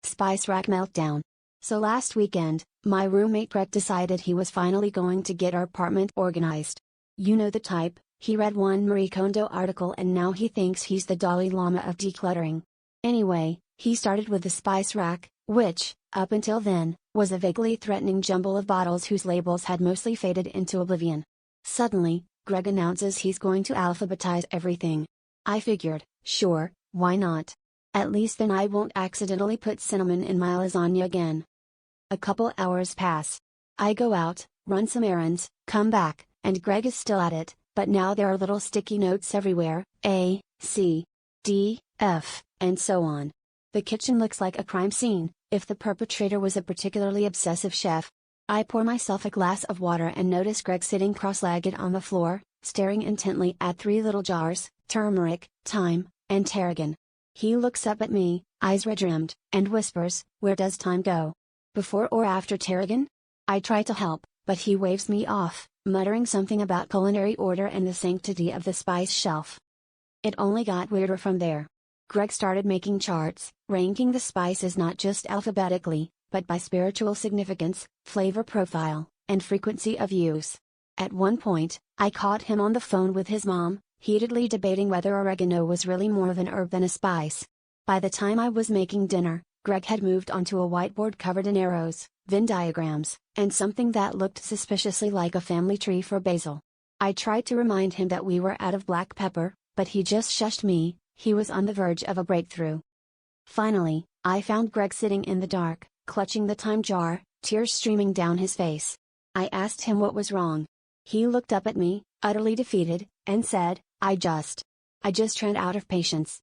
Spice Rack Meltdown. So last weekend, my roommate Greg decided he was finally going to get our apartment organized. You know the type, he read one Marie Kondo article and now he thinks he's the Dalai Lama of decluttering. Anyway, he started with the spice rack, which, up until then, was a vaguely threatening jumble of bottles whose labels had mostly faded into oblivion. Suddenly, Greg announces he's going to alphabetize everything. I figured, sure, why not? At least then I won't accidentally put cinnamon in my lasagna again. A couple hours pass. I go out, run some errands, come back, and Greg is still at it, but now there are little sticky notes everywhere, A, C, D, F, and so on. The kitchen looks like a crime scene, if the perpetrator was a particularly obsessive chef. I pour myself a glass of water and notice Greg sitting cross-legged on the floor, staring intently at 3 little jars, turmeric, thyme, and tarragon. He looks up at me, eyes red-rimmed, and whispers, "Where does thyme go? Before or after tarragon?" I try to help, but he waves me off, muttering something about culinary order and the sanctity of the spice shelf. It only got weirder from there. Greg started making charts, ranking the spices not just alphabetically, but by spiritual significance, flavor profile, and frequency of use. At one point, I caught him on the phone with his mom, heatedly debating whether oregano was really more of an herb than a spice. By the time I was making dinner, Greg had moved onto a whiteboard covered in arrows, Venn diagrams, and something that looked suspiciously like a family tree for basil. I tried to remind him that we were out of black pepper, but he just shushed me. He was on the verge of a breakthrough. Finally, I found Greg sitting in the dark, clutching the thyme jar, tears streaming down his face. I asked him what was wrong. He looked up at me, utterly defeated, and said, I just ran out of patience.